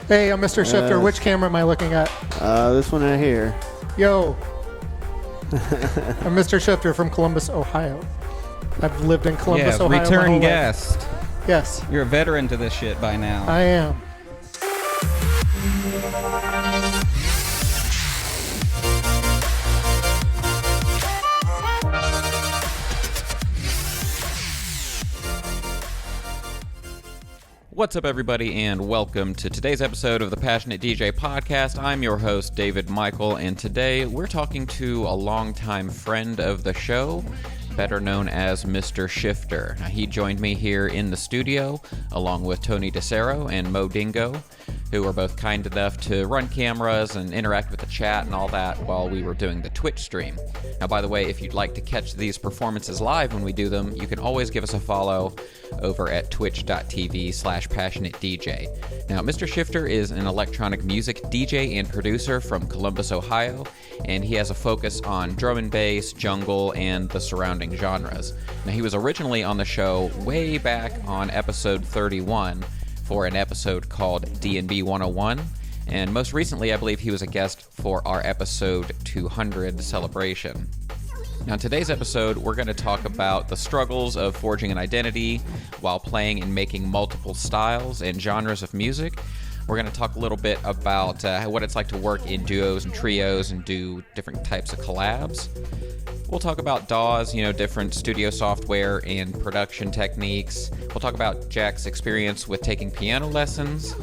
Hey, I'm Mr. Shifter. Which camera am I looking at? This one right here. Yo. I'm Mr. Shifter from Columbus, Ohio. I've lived in Columbus, Ohio. Return guest. Life. Yes. You're a veteran to this shit by now. I am. What's up, everybody, and welcome to today's episode of the Passionate DJ Podcast. I'm your host, David Michael, and today we're talking to a longtime friend of the show, better known as Mr. Shifter. Now, he joined me here in the studio, along with Tony DeCero and Mo Dingo, who were both kind enough to run cameras and interact with the chat and all that while we were doing the Twitch stream. Now, by the way, if you'd like to catch these performances live when we do them, you can always give us a follow over at twitch.tv/passionatedj. Now, Mr. Shifter is an electronic music DJ and producer from Columbus, Ohio, and he has a focus on drum and bass, jungle, and the surrounding genres. Now, he was originally on the show way back on episode 31 for an episode called D&B 101, and most recently, I believe he was a guest for our episode 200 celebration. Now, in today's episode, we're going to talk about the struggles of forging an identity while playing and making multiple styles and genres of music. We're going to talk a little bit about what it's like to work in duos and trios and do different types of collabs. We'll talk about DAWs, different studio software and production techniques. We'll talk about Jack's experience with taking piano lessons.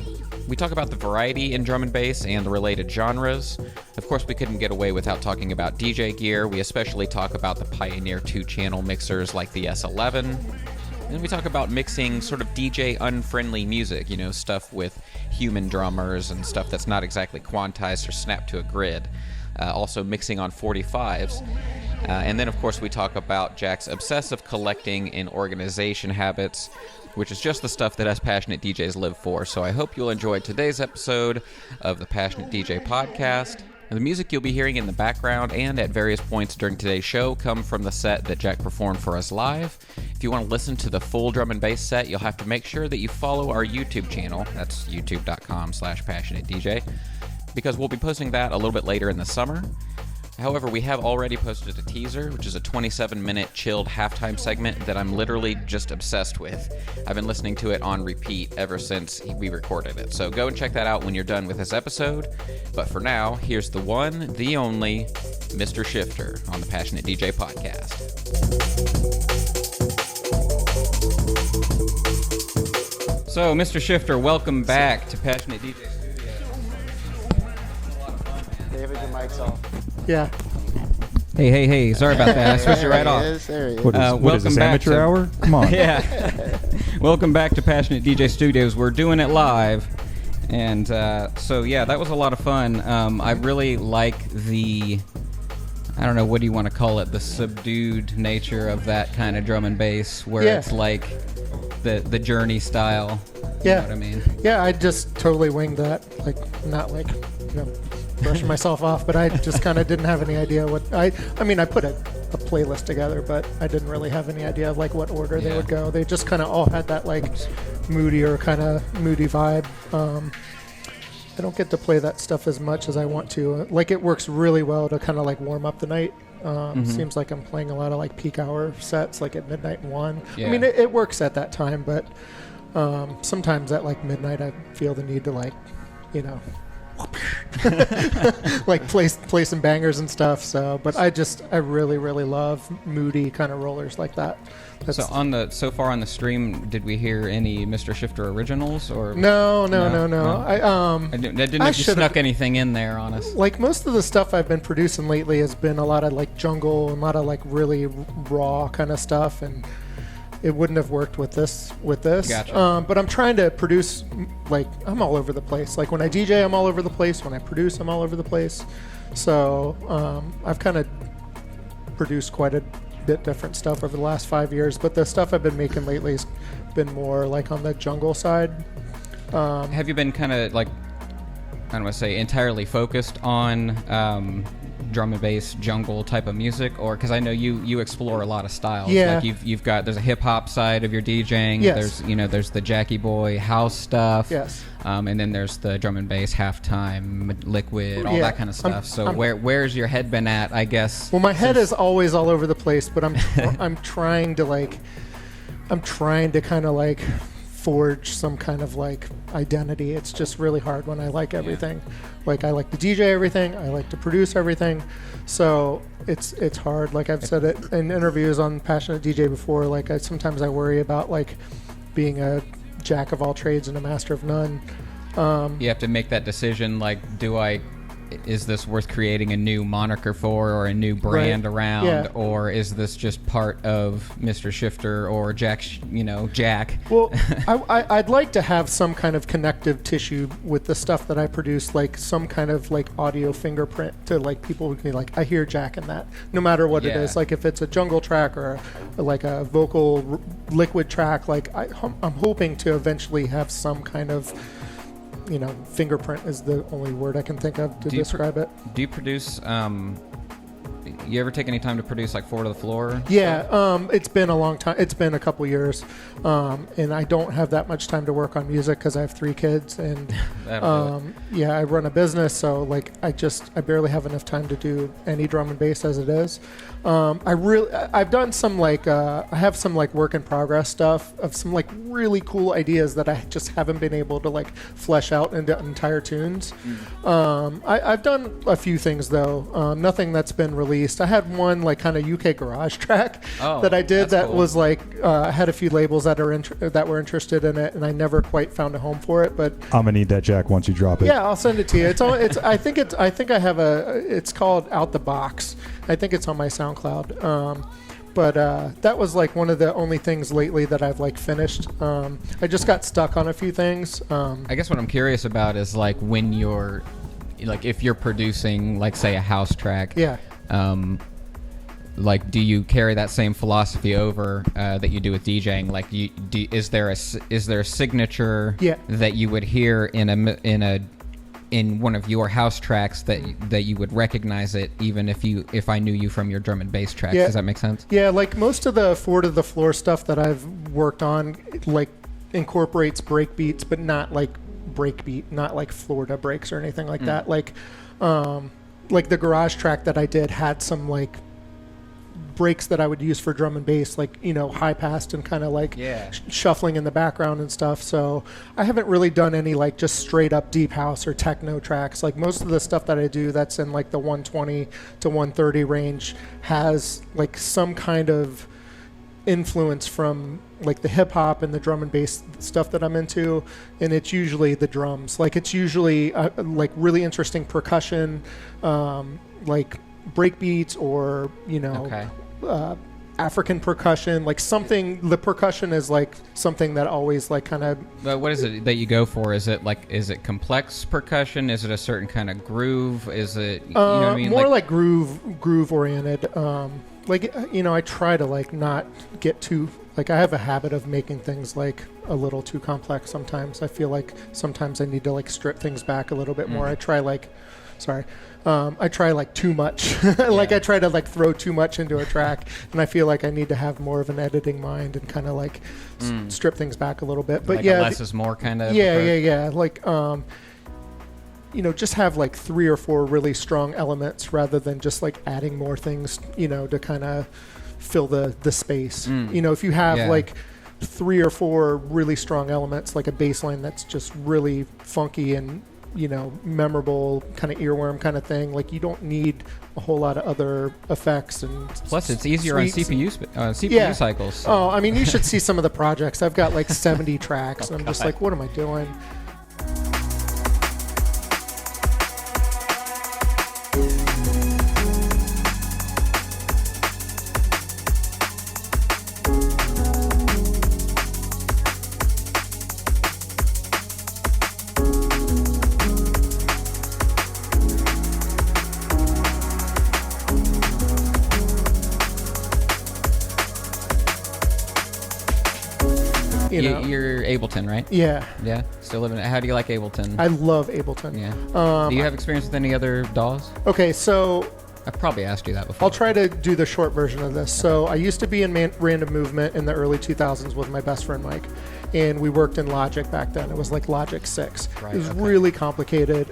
We talk about the variety in drum and bass and the related genres. Of course, we couldn't get away without talking about DJ gear. We especially talk about the Pioneer 2-channel mixers like the S11. And we talk about mixing sort of DJ unfriendly music, stuff with human drummers and stuff that's not exactly quantized or snapped to a grid. Also mixing on 45s. And then, of course, we talk about Jack's obsessive collecting and organization habits, which is just the stuff that us passionate DJs live for. So I hope you'll enjoy today's episode of the Passionate DJ Podcast. And the music you'll be hearing in the background and at various points during today's show come from the set that Jack performed for us live. If you want to listen to the full drum and bass set, you'll have to make sure that you follow our YouTube channel. That's youtube.com/passionatedj, because we'll be posting that a little bit later in the summer. However, we have already posted a teaser, which is a 27-minute chilled halftime segment that I'm literally just obsessed with. I've been listening to it on repeat ever since we recorded it. So go and check that out when you're done with this episode. But for now, here's the one, the only, Mr. Shifter on the Passionate DJ Podcast. So, Mr. Shifter, welcome back to Passionate DJ Studios. David, your mic's off. Yeah. Hey, sorry about that. I switched it right off. There he is. What is this, amateur hour? Come on. Yeah. Welcome back to Passionate DJ Studios. We're doing it live. And so, yeah, that was a lot of fun. I really like the, I don't know, what do you want to call it, the subdued nature of that kind of drum and bass where it's like the Journey style. You know what I mean? Yeah, I just totally winged that. Not brushing myself off, but I just kind of didn't have any idea what I put a playlist together, but I didn't really have any idea of what order they would go. They just kind of all had that moody vibe. I don't get to play that stuff as much as I want to. It works really well to kind of warm up the night. Seems like I'm playing a lot of peak hour sets at midnight and 1. Yeah. I mean, it works at that time, but sometimes at midnight I feel the need to play some bangers and stuff. So, but I really, really love moody kind of rollers like that. So far on the stream, did we hear any Mr. Shifter originals or? No. I didn't know if you snuck anything in there on us. Most of the stuff I've been producing lately has been a lot of jungle and a lot of really raw kind of stuff, and it wouldn't have worked with this. Gotcha. But I'm trying to produce, I'm all over the place. When I DJ, I'm all over the place. When I produce, I'm all over the place. So I've kind of produced quite a bit different stuff over the last 5 years. But the stuff I've been making lately has been more on the jungle side. Have you been kind of I don't want to say entirely focused on drum and bass jungle type of music, or because I know you explore a lot of styles. Yeah. Like you've got there's a hip hop side of your DJing. Yes. There's the Jackie Boy house stuff. Yes. And then there's the drum and bass halftime, liquid, all Yeah. that kind of stuff. Where's your head been at? I guess. Well, my head is always all over the place, but I'm trying to kind of like forge some kind of like identity. It's just really hard when I like everything. Like I like to DJ everything, I like to produce everything, so it's hard. Like I've said it in interviews on Passionate DJ before. Like sometimes I worry about like being a jack of all trades and a master of none. You have to make that decision. Like, is this worth creating a new moniker for, or a new brand around, Yeah. or is this just part of Mr. Shifter or Jack? Jack. Well, I'd like to have some kind of connective tissue with the stuff that I produce, like some kind of like audio fingerprint to like people who can be like, I hear Jack in that, no matter what it Yeah. is. Like if it's a jungle track or like a vocal liquid track, like I'm hoping to eventually have some kind of, fingerprint is the only word I can think of to describe it. Do you produce? You ever take any time to produce like 4 to the floor? Yeah, it's been a long time. It's been a couple years, and I don't have that much time to work on music because I have 3 kids, and yeah, I run a business, so like I barely have enough time to do any drum and bass as it is. I've done some like I have some like work in progress stuff of some like really cool ideas that I just haven't been able to like flesh out into entire tunes. I've done a few things though, nothing that's been released. I had one like kind of UK garage track that I did that cool. was like I had a few labels that were interested in it, and I never quite found a home for it. But I'm gonna need that, Jack, once you drop it. yeah, I'll send it to you. I think I have it's called Out the Box. I think it's on my SoundCloud. But that was like one of the only things lately that I've like finished. I just got stuck on a few things. I guess what I'm curious about is like when you're, like if you're producing like say a house track. Yeah. Like, do you carry that same philosophy over that you do with DJing? Like, is there a signature that you would hear in one of your house tracks that you would recognize it even if I knew you from your drum and bass tracks? Yeah. Does that make sense? Yeah, like most of the 4 to the floor stuff that I've worked on like incorporates break beats, but not like breakbeat, not like Florida breaks or anything like that. Like the garage track that I did had some like breaks that I would use for drum and bass, like high passed and kind of like shuffling in the background and stuff. So I haven't really done any like just straight up deep house or techno tracks. Like most of the stuff that I do that's in like the 120 to 130 range has like some kind of influence from like the hip hop and the drum and bass stuff that I'm into, and it's usually the drums. Like it's usually like really interesting percussion, like break beats or African percussion, like something. The percussion is like something that always like kind of. But what is it that you go for? Is it complex percussion? Is it a certain kind of groove? Is it you know what I mean? More like groove oriented. I try to like not get too like I have a habit of making things like a little too complex sometimes. I feel like sometimes I need to like strip things back a little bit more. I try like too much. Like I try to like throw too much into a track, and I feel like I need to have more of an editing mind and kind of like strip things back a little bit. But like yeah, a less is more kind of. Yeah. Like just have like 3 or 4 really strong elements rather than just like adding more things, to kind of fill the space. If you have like 3 or 4 really strong elements, like a bass line that's just really funky and memorable, kind of earworm kind of thing, like you don't need a whole lot of other effects. And plus it's easier on CPU cycles. So. Oh, I mean, you should see some of the projects. I've got like 70 tracks. I'm just like, what am I doing? You're Ableton, right? Yeah. Yeah. Still living it. How do you like Ableton? I love Ableton. Yeah. Do you have experience with any other DAWs? Okay, so I've probably asked you that before. I'll try to do the short version of this. So I used to be in Random Movement in the early 2000s with my best friend Mike, and we worked in Logic back then. It was like Logic 6. Right, it was okay. really complicated.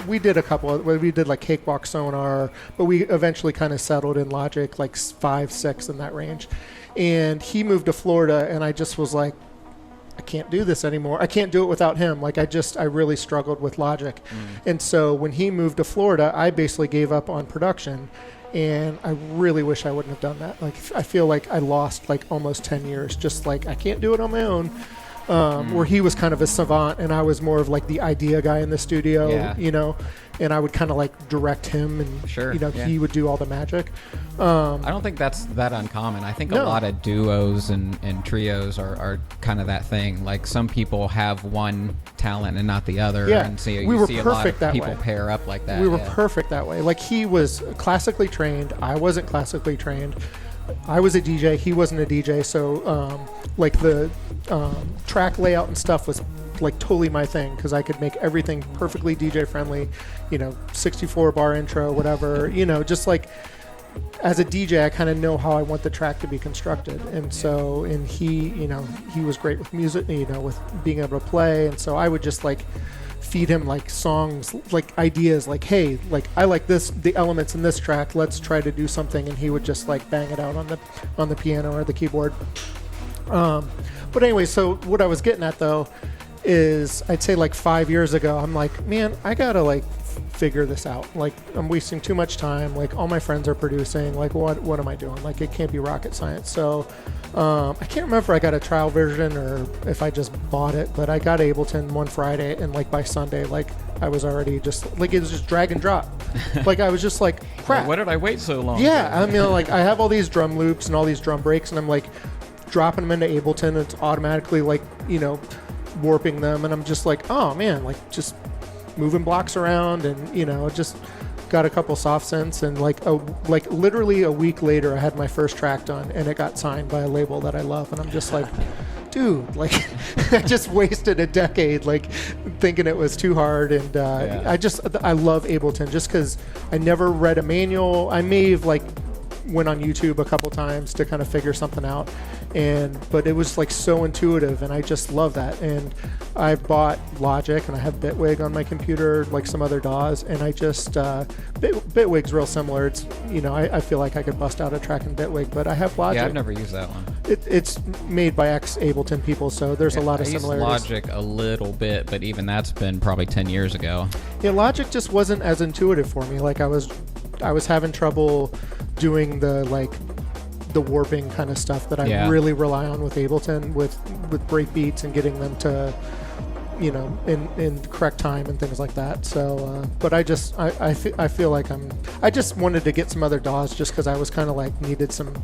We did a couple. We did like Cakewalk Sonar, but we eventually kind of settled in Logic like 5, 6 in that range. And he moved to Florida, and I just was like, I can't do this anymore. I can't do it without him. Like I really struggled with Logic. And so when he moved to Florida, I basically gave up on production, and I really wish I wouldn't have done that. Like I feel like I lost like almost 10 years, just like I can't do it on my own. Where he was kind of a savant and I was more of like the idea guy in the studio, and I would kind of like direct him, and he would do all the magic. I don't think that's that uncommon. I think a lot of duos and trios are kind of that thing. Like some people have one talent and not the other. Yeah, and so we you were see a lot perfect of that people way. pair up like that. We were perfect that way. Like he was classically trained. I wasn't classically trained. I was a DJ. He wasn't a DJ. So like the track layout and stuff was like totally my thing, because I could make everything perfectly DJ friendly, 64 bar intro, whatever, just like as a DJ, I kind of know how I want the track to be constructed. And so, and he was great with music, with being able to play. And so I would just like feed him like songs, like ideas, like, hey, like I like the elements in this track, let's try to do something. And he would just like bang it out on the piano or the keyboard. But anyway, so what I was getting at though is I'd say like 5 years ago, I'm like, man, I gotta like figure this out. Like I'm wasting too much time. Like all my friends are producing. Like what am I doing? Like it can't be rocket science. So I can't remember if I got a trial version or if I just bought it, but I got Ableton one Friday, and like by Sunday, like I was already just like, it was just drag and drop. Like I was just like, crap. What did I wait so long? Yeah, I mean, like I have all these drum loops and all these drum breaks, and I'm like dropping them into Ableton, and it's automatically like, warping them, and I'm just like, oh man, like just moving blocks around, and just got a couple soft synths, and like literally a week later I had my first track done, and it got signed by a label that I love, and I'm just like, dude, like I just wasted a decade like thinking it was too hard, and I love Ableton just because I never read a manual. I may have like went on YouTube a couple times to kind of figure something out, but it was like so intuitive, and I just love that. And I bought Logic, and I have Bitwig on my computer, like some other DAWs, and I just Bitwig's real similar. It's I feel like I could bust out a track in Bitwig, but I have Logic. Yeah, I've never used that one. It's made by ex-Ableton people, so there's a lot of I similarities. used Logic a little bit, but even that's been probably 10 years ago. Yeah, Logic just wasn't as intuitive for me. Like I was having trouble doing the warping kind of stuff that I really rely on with Ableton, with break beats and getting them to in correct time and things like that. So but I feel like I just wanted to get some other DAWs just because I was kind of like needed some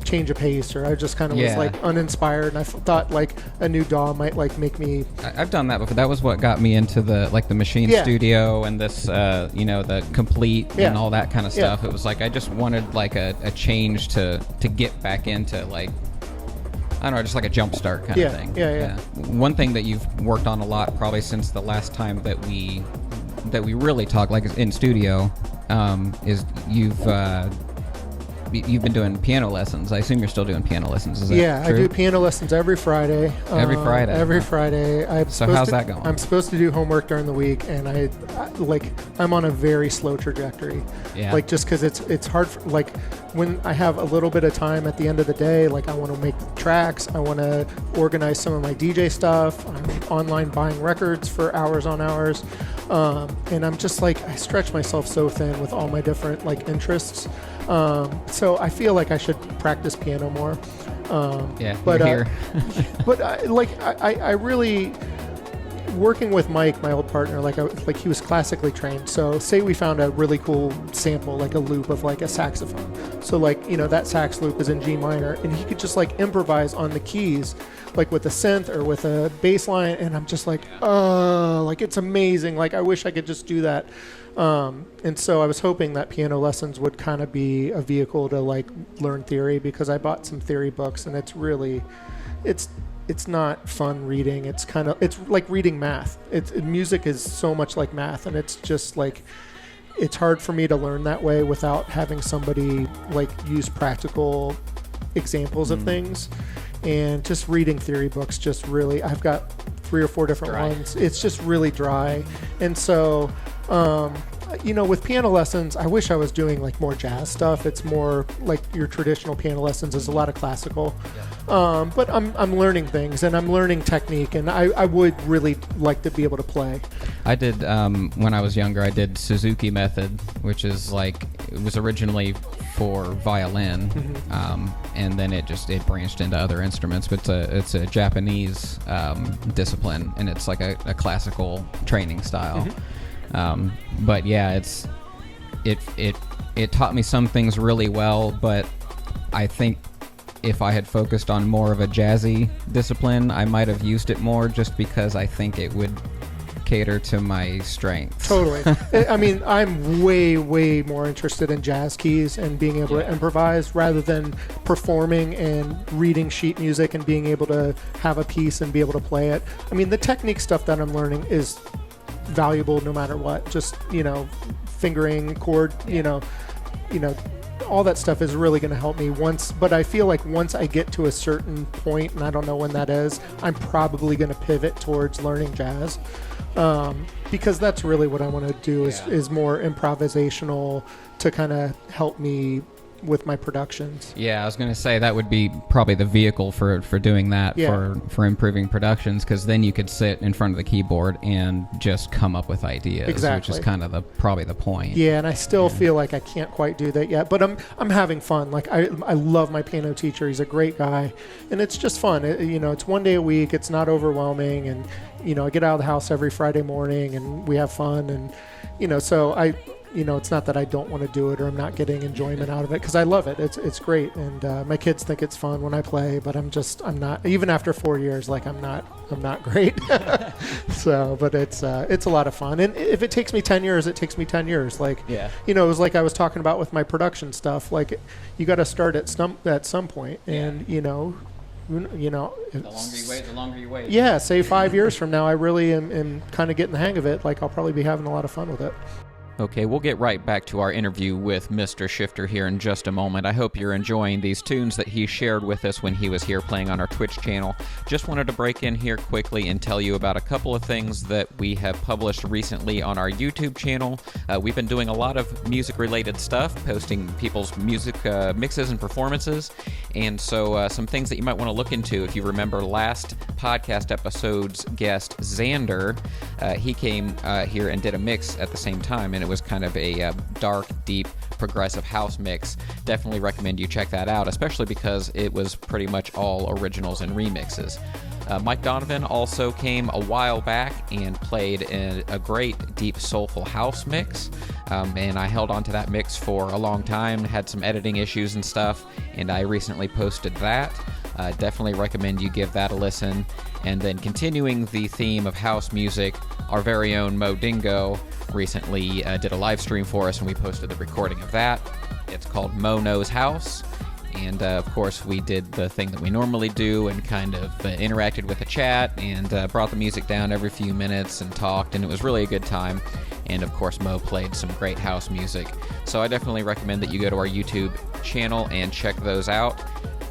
change of pace, or I just kind of was like uninspired, and I thought like a new DAW might like make me. I've done that before. That was what got me into the Machine Studio and this the Complete and all that kind of stuff. It was like I just wanted like a change to get back into like, I don't know, just like a jump start kind of thing. Yeah. One thing that you've worked on a lot probably since the last time that we really talked, like in studio, is you've been doing piano lessons. I assume you're still doing piano lessons. Is that true? I do piano lessons every Friday. Every Friday. Every Friday. So how's that going? I'm supposed to do homework during the week, and I'm on a very slow trajectory. Yeah. Like just because it's hard. Like when I have a little bit of time at the end of the day, like I want to make tracks. I want to organize some of my DJ stuff. I'm online buying records for hours on hours, and I'm just like I stretch myself so thin with all my different like interests. So I feel like I should practice piano more. But here. But I really, working with Mike, my old partner, like he was classically trained. So say we found a really cool sample, like a loop of like a saxophone. So like, that sax loop is in G minor, and he could just like improvise on the keys, like with a synth or with a bass line. And I'm just like, like it's amazing. Like I wish I could just do that. And so I was hoping that piano lessons would kind of be a vehicle to like learn theory, because I bought some theory books, and it's really, it's not fun reading. It's like reading math. Music is so much like math, and it's just like, it's hard for me to learn that way without having somebody like use practical examples of things. And just reading theory books just really, I've got 3 or 4 different ones. It's just really dry. And so, with piano lessons, I wish I was doing like more jazz stuff. It's more like your traditional piano lessons is a lot of classical. But I'm learning things and I'm learning technique, and I would really like to be able to play. I did, when I was younger, I did Suzuki method, which is like, it was originally for violin, and then it branched into other instruments, but it's a Japanese discipline, and it's like a classical training style. But yeah, it taught me some things really well, but I think if I had focused on more of a jazzy discipline, I might have used it more, just because I think it would cater to my strengths. Totally. I mean, I'm way, way more interested in jazz keys and being able to improvise rather than performing and reading sheet music and being able to have a piece and be able to play it. I mean, the technique stuff that I'm learning is valuable no matter what. Just, fingering, chord, all that stuff is really going to help me but I feel like once I get to a certain point, and I don't know when that is, I'm probably going to pivot towards learning jazz, because that's really what I want to do is more improvisational to kind of help me with my productions. Yeah, I was going to say that would be probably the vehicle for doing that, for improving productions, because then you could sit in front of the keyboard and just come up with ideas, which is kind of probably the point. Yeah, and I still feel like I can't quite do that yet, but I'm having fun. Like I love my piano teacher. He's a great guy, and it's just fun. It's one day a week. It's not overwhelming, and I get out of the house every Friday morning, and we have fun, and so it's not that I don't want to do it or I'm not getting enjoyment out of it, because I love it. It's great, and my kids think it's fun when I play, but I'm not. Even after 4 years, like I'm not great. So, but it's a lot of fun, and if it takes me 10 years, it takes me 10 years. Like, it was like I was talking about with my production stuff. Like, you got to start at some point, and the longer you wait. Yeah, say 5 years from now, I really am kind of getting the hang of it. Like, I'll probably be having a lot of fun with it. Okay, we'll get right back to our interview with Mr. Shifter here in just a moment. I hope you're enjoying these tunes that he shared with us when he was here playing on our Twitch channel. Just wanted to break in here quickly and tell you about a couple of things that we have published recently on our YouTube channel. We've been doing a lot of music-related stuff, posting people's music mixes and performances, and so some things that you might want to look into. If you remember last podcast episode's guest, Xander, he came here and did a mix at the same time, and it was kind of a dark, deep, progressive house mix. Definitely recommend you check that out, especially because it was pretty much all originals and remixes. Mike Donovan also came a while back and played a great, deep, soulful house mix, and I held on to that mix for a long time, had some editing issues and stuff, and I recently posted that. Definitely recommend you give that a listen. And then continuing the theme of house music, our very own Mo Dingo recently did a live stream for us, and we posted the recording of that. It's called Mo Knows House. And of course, we did the thing that we normally do and kind of interacted with the chat and brought the music down every few minutes and talked, and it was really a good time. And of course, Mo played some great house music. So I definitely recommend that you go to our YouTube channel and check those out,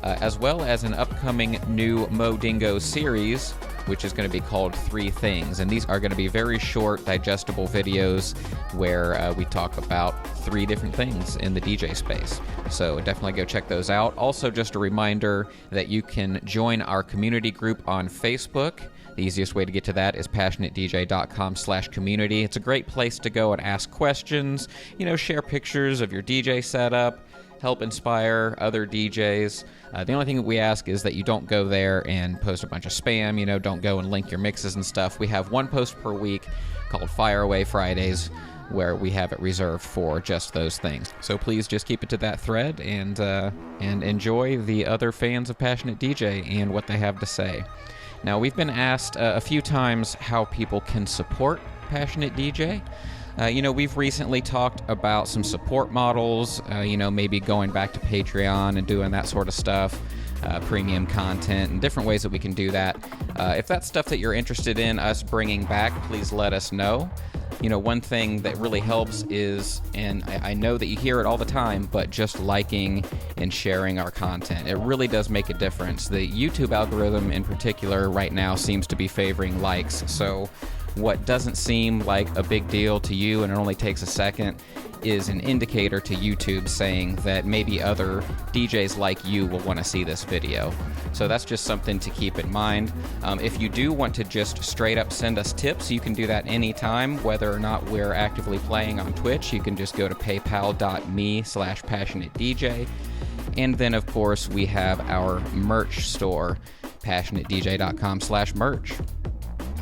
as well as an upcoming new Mo Dingo series, which is going to be called 3 Things. And these are going to be very short, digestible videos where we talk about 3 different things in the DJ space. So definitely go check those out. Also, just a reminder that you can join our community group on Facebook. The easiest way to get to that is passionatedj.com/community. It's a great place to go and ask questions, share pictures of your DJ setup, help inspire other DJs. The only thing that we ask is that you don't go there and post a bunch of spam, don't go and link your mixes and stuff. We have one post per week called Fire Away Fridays, where we have it reserved for just those things. So please just keep it to that thread and enjoy the other fans of Passionate DJ and what they have to say. Now, we've been asked a few times how people can support Passionate DJ. We've recently talked about some support models, maybe going back to Patreon and doing that sort of stuff, premium content, and different ways that we can do that. If that's stuff that you're interested in us bringing back, please let us know. one thing that really helps is, and I know that you hear it all the time, but just liking and sharing our content. It really does make a difference. The YouTube algorithm in particular right now seems to be favoring likes. So what doesn't seem like a big deal to you and it only takes a second is an indicator to YouTube saying that maybe other DJs like you will want to see this video. So that's just something to keep in mind. If you do want to just straight up send us tips, you can do that anytime, whether or not we're actively playing on Twitch. You can just go to paypal.me/passionatedj. And then, of course, we have our merch store, passionatedj.com/merch.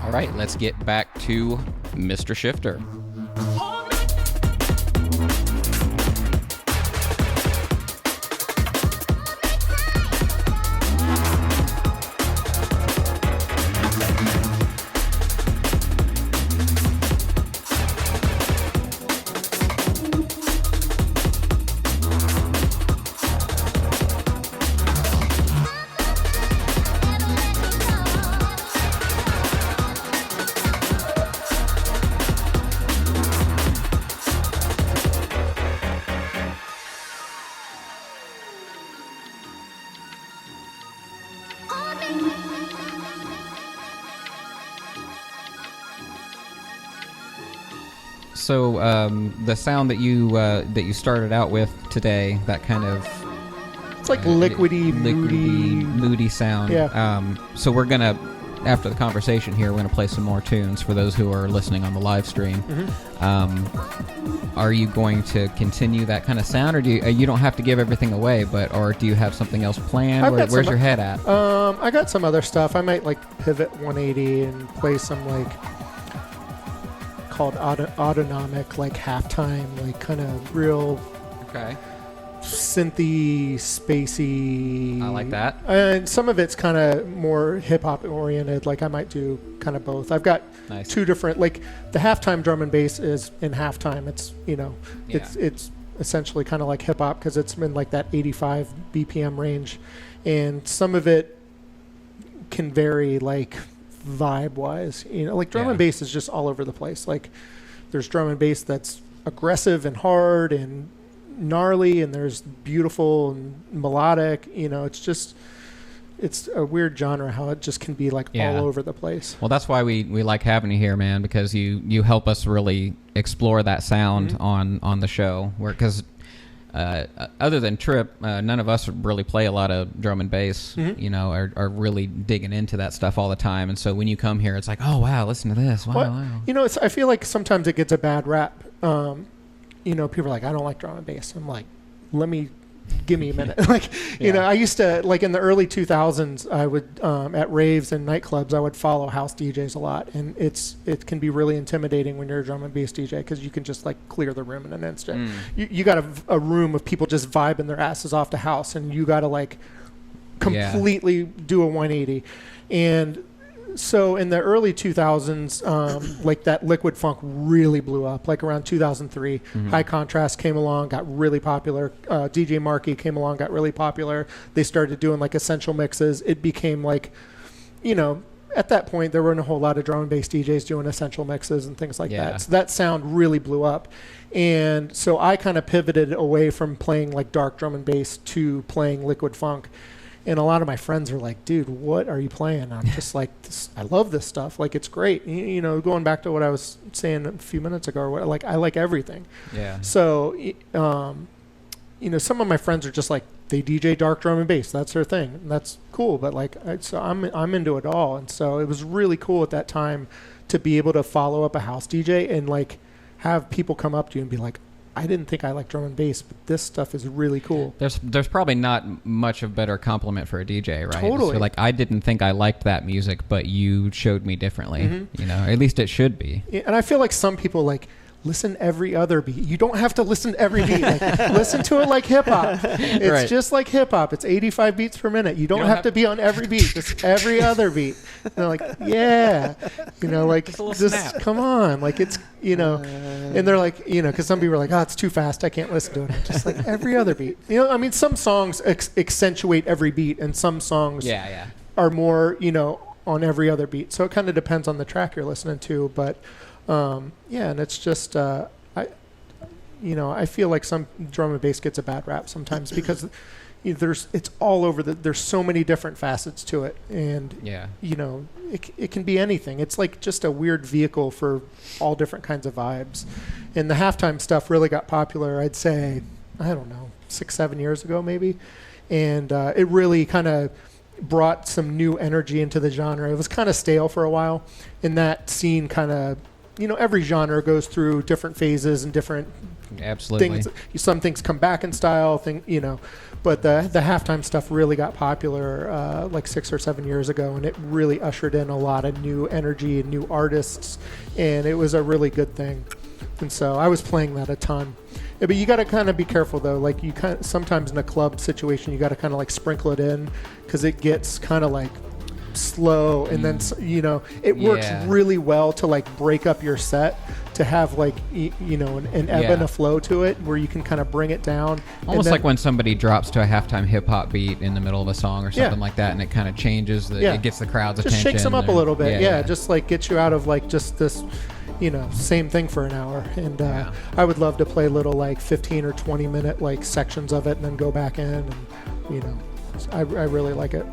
All right, let's get back to Mr. Shifter. So the sound that you started out with today, that kind of It's like liquidy, moody sound. Yeah. So we're gonna, after the conversation here, we're gonna play some more tunes for those who are listening on the live stream. Are you going to continue that kind of sound, or do you don't have to give everything away, or do you have something else planned? Where's your head at? I got some other stuff. I might like pivot 180 and play some like called autonomic, like halftime, like kind of real synthy, spacey. I like that. And some of it's kind of more hip hop oriented. Like I might do kind of both. I've got two different. Like the halftime drum and bass is in halftime. It's it's essentially kind of like hip hop because it's in like that 85 BPM range, and some of it can vary like vibe wise, like drum and bass is just all over the place. Like there's drum and bass that's aggressive and hard and gnarly, and there's beautiful and melodic. It's a weird genre how it just can be like all over the place. Well, that's why we like having you here, man, because you help us really explore that sound on the show. Because other than Trip, none of us really play a lot of drum and bass, are really digging into that stuff all the time. And so when you come here, it's like, oh, wow, listen to this. Wow. I feel like sometimes it gets a bad rap. People are like, I don't like drum and bass. I'm like, give me a minute. I used to, like in the early 2000s, I would, at raves and nightclubs, I would follow house DJs a lot. And it can be really intimidating when you're a drum and bass DJ because you can just like clear the room in an instant. You got a room of people just vibing their asses off the house, and you got to like completely do a 180. And so in the early 2000s, like that liquid funk really blew up. Like around 2003, High Contrast came along, got really popular. DJ Markey came along, got really popular. They started doing like essential mixes. It became like, at that point there weren't a whole lot of drum and bass DJs doing essential mixes and things like that. So that sound really blew up. And so I kind of pivoted away from playing like dark drum and bass to playing liquid funk. And a lot of my friends are like, dude, what are you playing? I'm just like, I love this stuff. Like, it's great. Going back to what I was saying a few minutes ago, I like everything. Yeah. So, some of my friends are just like, they DJ dark drum and bass. That's their thing. And that's cool. But so I'm into it all. And so it was really cool at that time to be able to follow up a house DJ and like have people come up to you and be like, I didn't think I liked drum and bass, but this stuff is really cool. There's probably not much of a better compliment for a DJ, right? Totally. So like, I didn't think I liked that music, but you showed me differently. At least it should be. Yeah, and I feel like some people like listen every other beat. You don't have to listen to every beat. Like, listen to it like hip hop. It's just like hip hop. It's 85 beats per minute. You don't have to be on every beat. Just every other beat. And they're like, yeah, just come on. Like it's, and they're like, because some people are like, oh, it's too fast. I can't listen to it. I'm just like every other beat. Some songs accentuate every beat, and some songs are more, on every other beat. So it kind of depends on the track you're listening to, but. Yeah, and it's just I feel like some drum and bass gets a bad rap sometimes because it's all over. There's so many different facets to it, and it can be anything. It's like just a weird vehicle for all different kinds of vibes. And the halftime stuff really got popular, I'd say, I don't know, 6-7 years ago maybe, and it really kind of brought some new energy into the genre. It was kind of stale for a while, and that scene kind of, every genre goes through different phases and different Absolutely. things. Some things come back in style, but the halftime stuff really got popular like 6 or 7 years ago, and it really ushered in a lot of new energy and new artists, and it was a really good thing. And so I was playing that a ton. Yeah, but you got to kind of be careful though. Like sometimes in a club situation, you got to kind of like sprinkle it in because it gets kind of like slow, and then it works really well to like break up your set, to have like an ebb and a flow to it where you can kind of bring it down. Almost like when somebody drops to a halftime hip hop beat in the middle of a song or something like that, and it kind of changes. It gets the crowd's attention. Just shakes them up a little bit. Just like gets you out of like just this same thing for an hour. And I would love to play little like 15 or 20 minute like sections of it and then go back in, and I really like it.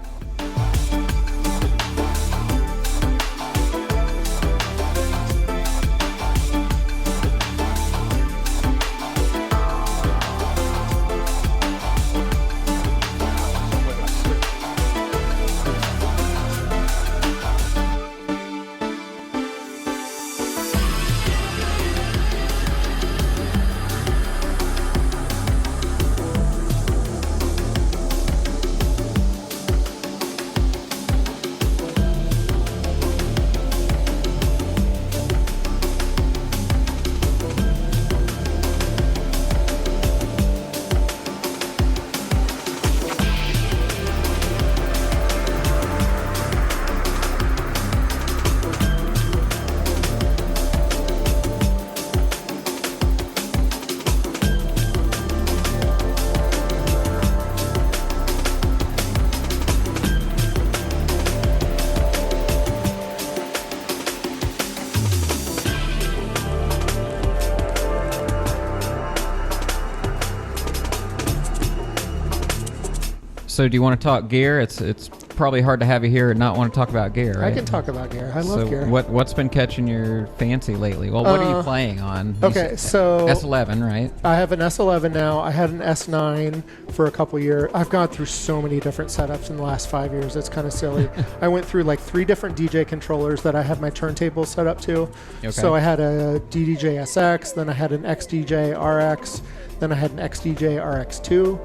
So do you want to talk gear? It's probably hard to have you here and not want to talk about gear, right? I can talk about gear. I love gear. What's been catching your fancy lately? Well, what are you playing on? So S11, right? I have an S11 now. I had an S9 for a couple years. I've gone through so many different setups in the last 5 years. It's kind of silly. I went through like 3 different DJ controllers that I have my turntables set up to. Okay. So I had a DDJ SX, then I had an XDJ RX, then I had an XDJ RX2.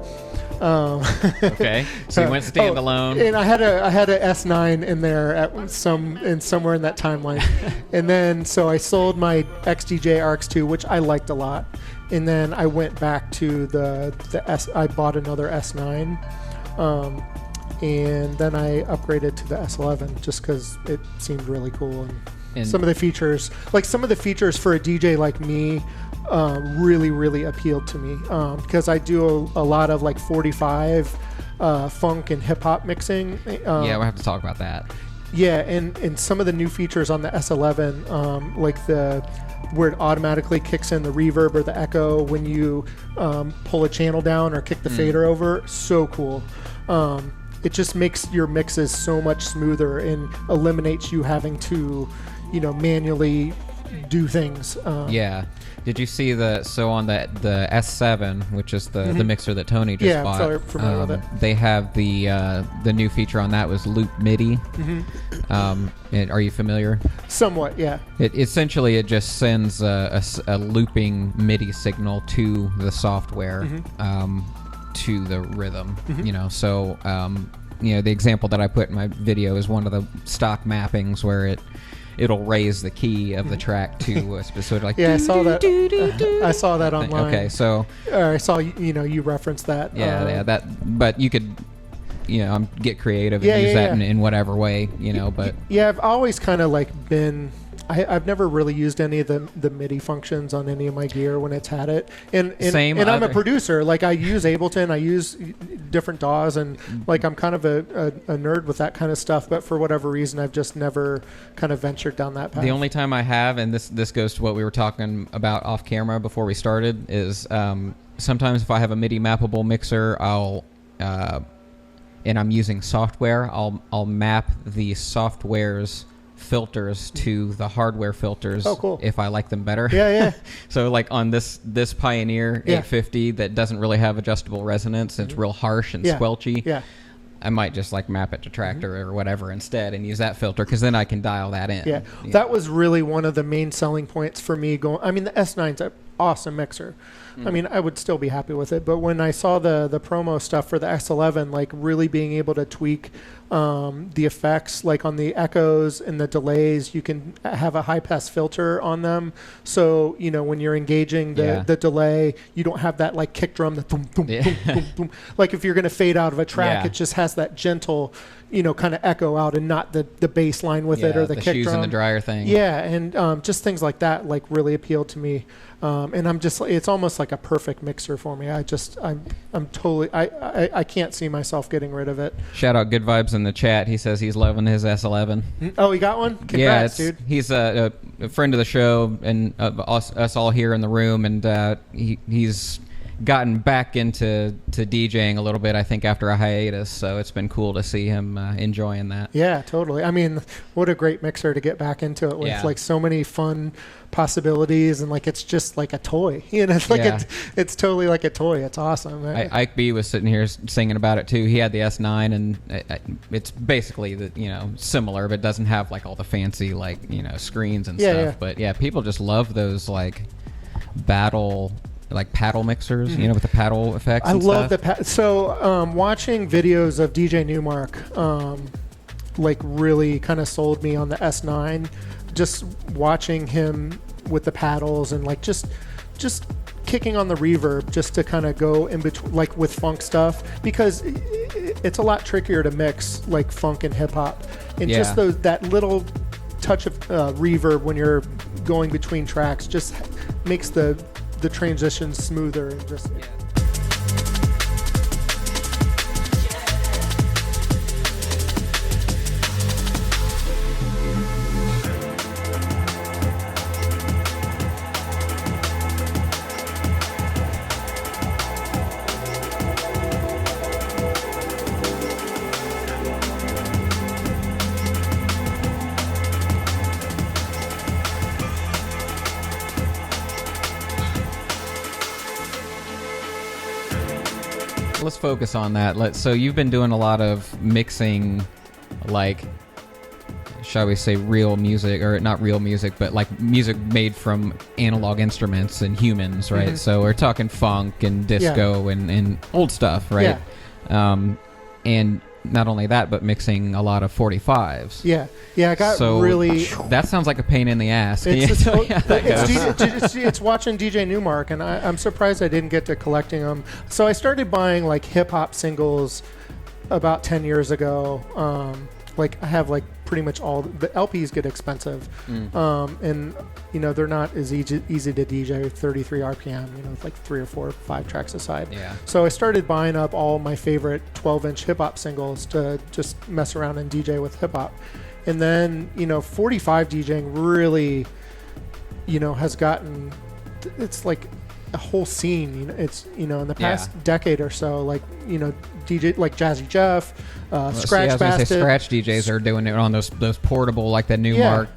Okay, so you went standalone. And I had a S9 in there somewhere in that timeline, and then so I sold my XDJ RX2, which I liked a lot, and then I went back to the S. I bought another S9, and then I upgraded to the S11 just because it seemed really cool, and some of the features for a DJ like me. Really appealed to me because I do a lot of like 45 funk and hip hop mixing. We'll have to talk about that. Yeah, and some of the new features on the S11, like where it automatically kicks in the reverb or the echo when you pull a channel down or kick the fader over. So cool. It just makes your mixes so much smoother and eliminates you having to, manually do things. Did you see on the S7, which is the mixer that Tony just bought? Yeah, I'm familiar with it. They have the new feature on that was loop MIDI. Mm-hmm. Are you familiar? Somewhat, yeah. It just sends a looping MIDI signal to the software, to the rhythm. Mm-hmm. The example that I put in my video is one of the stock mappings where it'll raise the key of the track to a specific I saw that. I saw that online. Okay, so I saw you referenced that. But you could get creative and use that in whatever way, but I've always kind of like been I've never really used any of the MIDI functions on any of my gear when it's had it. And Same and I'm a other- producer. Like, I use Ableton, I use different DAWs, and like I'm kind of a nerd with that kind of stuff. But for whatever reason, I've just never kind of ventured down that path. The only time I have, and this goes to what we were talking about off camera before we started, is sometimes if I have a MIDI mappable mixer, and I'm using software, I'll map the software's filters to the hardware filters. Oh, cool. If I like them better. Yeah. So like on this Pioneer 850 that doesn't really have adjustable resonance, it's real harsh and squelchy. Yeah. I might just like map it to Tractor or whatever instead and use that filter, because then I can dial that in. Yeah, that was really one of the main selling points for me going. I mean, the S9's an awesome mixer. I mean, I would still be happy with it. But when I saw the promo stuff for the S11, like really being able to tweak the effects, like on the echoes and the delays, you can have a high pass filter on them. So, you know, when you're engaging the delay, you don't have that like kick drum, the boom, boom, boom, boom, boom. Like if you're going to fade out of a track, it just has that gentle, you know, kind of echo out and not the bass line with it or the kick shoes drum. in the dryer thing. Yeah, and just things like that like really appealed to me. And I'm just, it's almost like a perfect mixer for me. I'm totally, I can't see myself getting rid of it. Shout out Good Vibes in the chat. He says he's loving his S11. Oh, he got one? Congrats, dude. He's a friend of the show and us all here in the room, and he's gotten back into DJing a little bit, I think, after a hiatus. So it's been cool to see him enjoying that. Yeah, totally. I mean, what a great mixer to get back into it with, like so many fun possibilities, and like it's just like a toy, you know. It's like it's totally like a toy. It's awesome. Ike B was sitting here singing about it too. He had the S9, and it's basically similar, but it doesn't have like all the fancy like screens and stuff. Yeah. But yeah, people just love those like paddle mixers, with the paddle effects. I and love stuff. the so watching videos of DJ Newmark like really kind of sold me on the S9. Just watching him with the paddles and like just kicking on the reverb just to kind of go in between, like with funk stuff, because it's a lot trickier to mix like funk and hip hop, and just that little touch of reverb when you're going between tracks just makes the transitions smoother and just. Let's focus on that. So you've been doing a lot of mixing, like, shall we say, real music, or not real music, but like music made from analog instruments and humans, right? Mm-hmm. So we're talking funk and disco and old stuff, right? Yeah. And not only that, but mixing a lot of 45s. Yeah, I got really. That sounds like a pain in the ass. It's watching DJ Newmark, and I'm surprised I didn't get to collecting them. So I started buying like hip hop singles about 10 years ago. Like I have like pretty much all the LPs get expensive, and they're not as easy to DJ with 33 RPM. With like 3 or 4 or 5 tracks aside. Yeah. So I started buying up all my favorite 12-inch hip hop singles to just mess around and DJ with hip hop, and then 45 DJing really, has gotten. It's like a whole scene. It's in the past decade or so, like DJ like Jazzy Jeff, Scratch Bastid. Scratch DJs are doing it on those portable, like the Newmark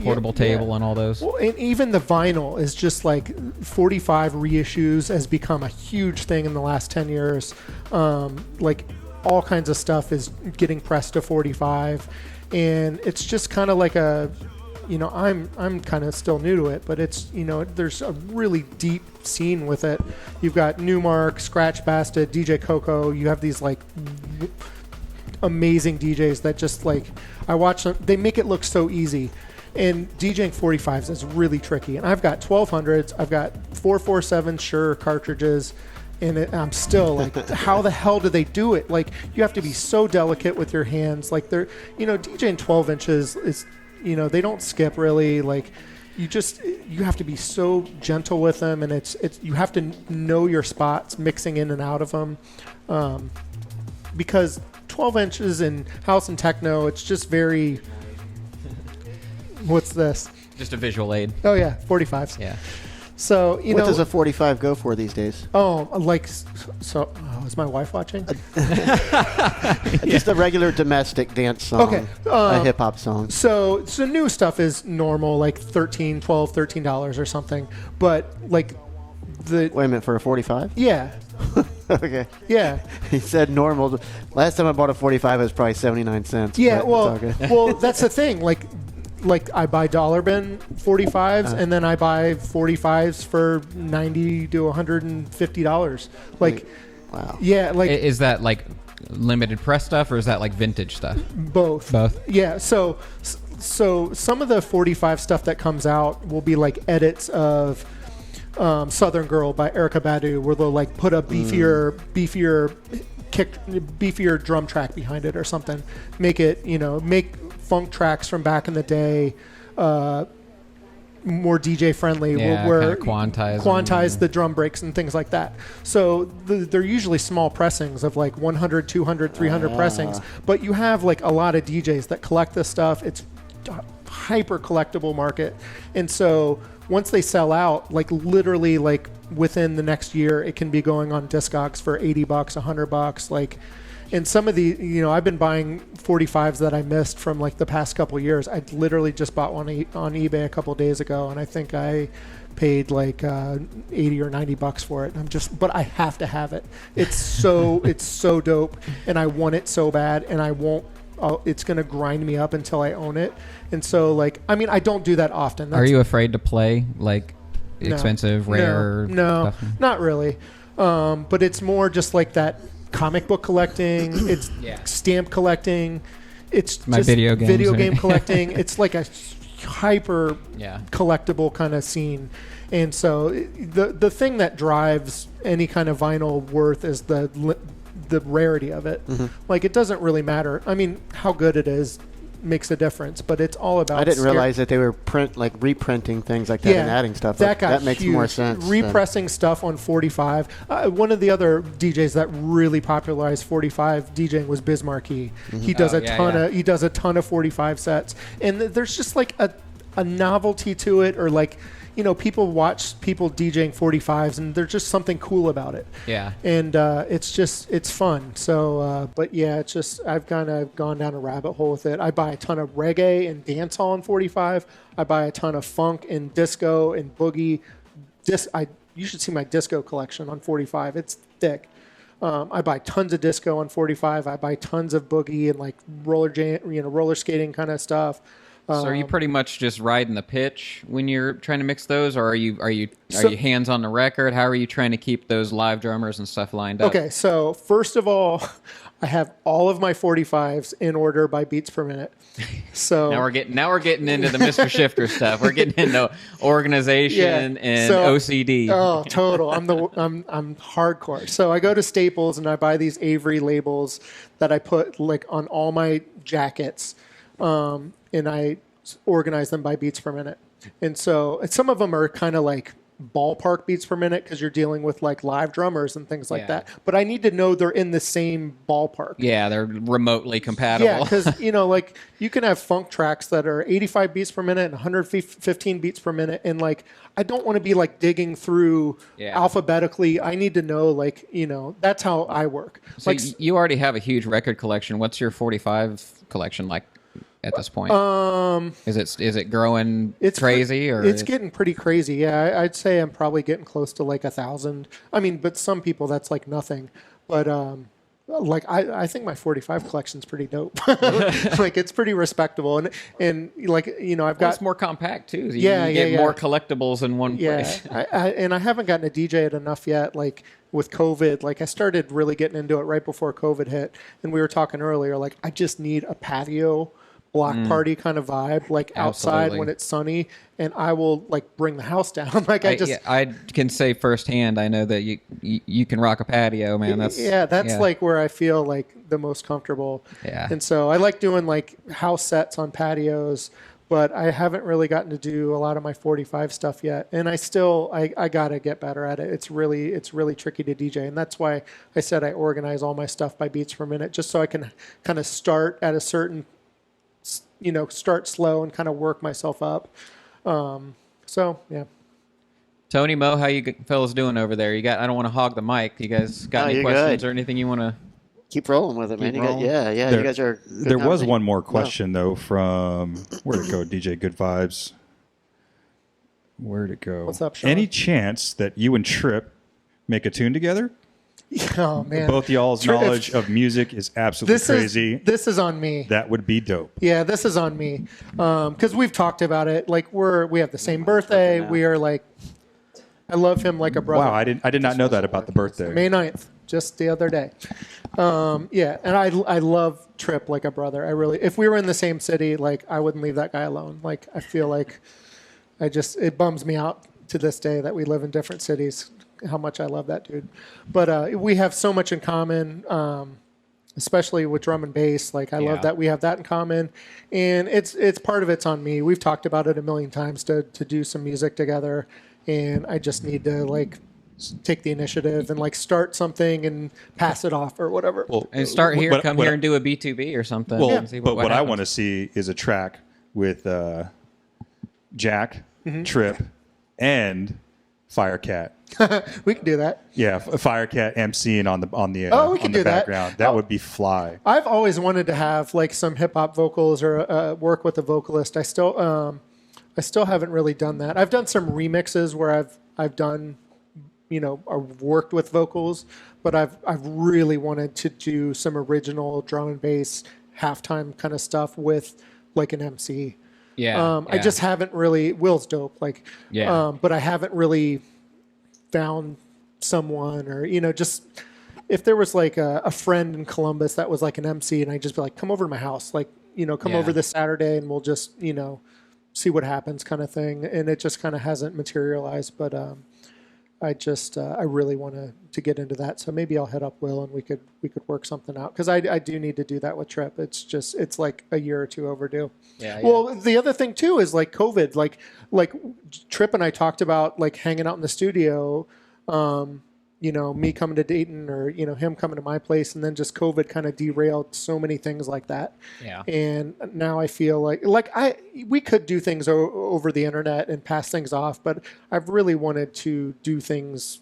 portable table and all those. Well, and even the vinyl is just like 45 reissues has become a huge thing in the last 10 years. Like all kinds of stuff is getting pressed to 45, and it's just kind of like a. I'm kind of still new to it, but it's, there's a really deep scene with it. You've got Newmark, Scratch Bastid, DJ Coco. You have these like amazing DJs that just like, I watch them, they make it look so easy. And DJing 45s is really tricky. And I've got 1200s, I've got 447 Shure cartridges, and I'm still like, how the hell do they do it? Like, you have to be so delicate with your hands. Like, they're, DJing 12 inches is they don't skip really. Like, you have to be so gentle with them, and it's you have to know your spots, mixing in and out of them, because 12 inches in house and techno, it's just very. What's this? Just a visual aid. Oh yeah, 45s. Yeah. So what does a 45 go for these days? Oh, like so. Oh, is my wife watching? Just a regular domestic dance song. Okay, a hip hop song. So new stuff is normal, like $13 or something. But like wait a minute, for a 45? Yeah. Okay. Yeah. He said normal. Last time I bought a 45, it was probably 79 cents. Yeah. But Well, it's all good. well, that's the thing. Like I buy dollar bin 45s, and then I buy 45s for $90 to $150. Like, wow. Yeah. Like, Is that like limited press stuff, or is that like vintage stuff? both. Both. Yeah. So some of the 45 stuff that comes out will be like edits of Southern Girl by Erykah Badu, where they'll like put a beefier drum track behind it or something. Make it, make funk tracks from back in the day more DJ friendly, Yeah, where kinda quantize the drum breaks and things like that. So they're usually small pressings of like 100, 200, 300 pressings, but you have like a lot of DJs that collect this stuff. It's a hyper collectible market. And so once they sell out, like literally like within the next year, it can be going on Discogs for $80, $100. Like, and some of the, I've been buying 45s that I missed from like the past couple years. I literally just bought one on eBay a couple days ago, and I think I paid like 80 or $90 for it. But I have to have it. It's so dope, and I want it so bad, and I won't. It's gonna grind me up until I own it. And so, like, I mean, I don't do that often. Are you afraid to play like expensive, rare? No, stuff? not really. But it's more just like that comic book collecting. It's stamp collecting. It's My just video game collecting. It's like a hyper Yeah. collectible kind of scene. And so the thing that drives any kind of vinyl worth is the rarity of it. Mm-hmm. Like, it doesn't really matter. I mean, how good it is makes a difference, but it's all about. I didn't realize that they were reprinting things like that and adding stuff. That makes huge. more sense. Repressing stuff on 45. One of the other DJs that really popularized 45 DJing was Biz Markie. He does he does a ton of 45 sets, and there's just like a novelty to it, or like, people watch people DJing 45s, and there's just something cool about it. Yeah. And it's fun. So, but yeah, it's just, I've kind of gone down a rabbit hole with it. I buy a ton of reggae and dancehall in 45. I buy a ton of funk and disco and boogie. You should see my disco collection on 45. It's thick. I buy tons of disco on 45. I buy tons of boogie and like roller skating kind of stuff. So are you pretty much just riding the pitch when you're trying to mix those, or are you hands on the record? How are you trying to keep those live drummers and stuff lined up? Okay, so first of all, I have all of my 45s in order by beats per minute. So now we're getting into the Mr. Shifter stuff. We're getting into organization and OCD. Oh, total. I'm hardcore. So I go to Staples and I buy these Avery labels that I put like on all my jackets. And I organize them by beats per minute. And so some of them are kind of like ballpark beats per minute because you're dealing with like live drummers and things like that. But I need to know they're in the same ballpark. Yeah, they're remotely compatible. Yeah, because, like you can have funk tracks that are 85 beats per minute and 115 beats per minute. And like, I don't want to be like digging through alphabetically. I need to know, like, that's how I work. So like, you already have a huge record collection. What's your 45 collection like at this point? Is it growing crazy, or it's getting pretty crazy? Yeah, I'd say I'm probably getting close to like 1,000. I mean, but some people that's like nothing. But like I think my 45 collection's pretty dope. Like, it's pretty respectable, and like I've got it's more compact too. You get more collectibles in one place. And I haven't gotten to DJ it enough yet. Like with COVID, like I started really getting into it right before COVID hit, and we were talking earlier. Like, I just need a patio block party kind of vibe, like outside when it's sunny, and I will like bring the house down. Like I can say firsthand, I know that you can rock a patio, man. That's like where I feel like the most comfortable. Yeah. And so I like doing like house sets on patios, but I haven't really gotten to do a lot of my 45 stuff yet. And I gotta get better at it. It's really tricky to DJ. And that's why I said I organize all my stuff by beats per minute, just so I can kind of start at a certain, start slow and kind of work myself up. So yeah. Tony, Mo, how you fellas doing over there? I don't want to hog the mic. You guys got any questions or anything you want to? Keep rolling with it, man. You guys are. There was one more question though from where'd it go? DJ Good Vibes. Where'd it go? What's up, Sean? Any chance that you and Trip make a tune together? Oh man, both y'all's knowledge of music is absolutely crazy. This is on me. That would be dope. Yeah, this is on me because we've talked about it. Like we have the same birthday. We are like, I love him like a brother. Wow, I did not know that about the birthday. May 9th, just the other day. Yeah, and I love Trip like a brother. If we were in the same city, like I wouldn't leave that guy alone. Like I feel like it bums me out to this day that we live in different cities, how much I love that dude. But we have so much in common, especially with drum and bass. Like I love that we have that in common, and it's part of it's on me. We've talked about it a million times to do some music together, and I just need to like take the initiative and like start something and pass it off or whatever. Well, and start here, come here and do a B2B or something. Well, and see but what I happens. want to see is a track with Jack, Trip, and Firecat. We can do that. Yeah, Firecat MCing on the we can on the do that. background. That would be fly. I've always wanted to have like some hip hop vocals or work with a vocalist. I still haven't really done that. I've done some remixes where I've done, I've worked with vocals, but I've really wanted to do some original drum and bass halftime kind of stuff with like an MC. Yeah. I just haven't really. Will's dope, like. Yeah. But I haven't really found someone, or just if there was like a friend in Columbus that was like an MC, and I just be like, come over to my house, like come over this Saturday, and we'll just see what happens, kind of thing. And it just kind of hasn't materialized, but I really want to get into that. So maybe I'll hit up Will and we could work something out, because I do need to do that with Trip. It's like a year or two overdue. Yeah. Well, the other thing too is like COVID. Like Trip and I talked about like hanging out in the studio. Me coming to Dayton, or him coming to my place, and then just COVID kind of derailed so many things like that. Yeah. And now I feel like we could do things over the internet and pass things off, but I've really wanted to do things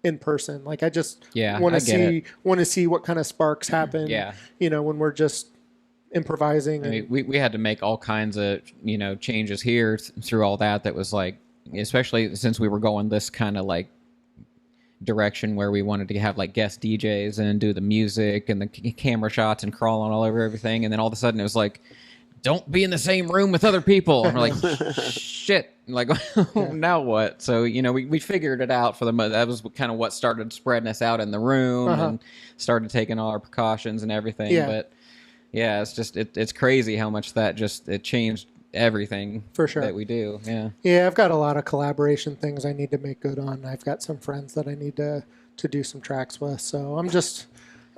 in person. Like I just want to see what kind of sparks happen. Yeah. When we're just improvising. I mean, we had to make all kinds of changes here through all that. That was like, especially since we were going this kind of like direction where we wanted to have like guest DJs and do the music and the camera shots and crawling all over everything, and then all of a sudden it was like, don't be in the same room with other people. And we're like, shit, like now what? So we figured it out for the month. That was kind of what started spreading us out in the room and started taking all our precautions and everything. But yeah, it's just it's crazy how much that it changed everything for sure that we do. I've got a lot of collaboration things I need to make good on. I've got some friends that I need to do some tracks with, so I'm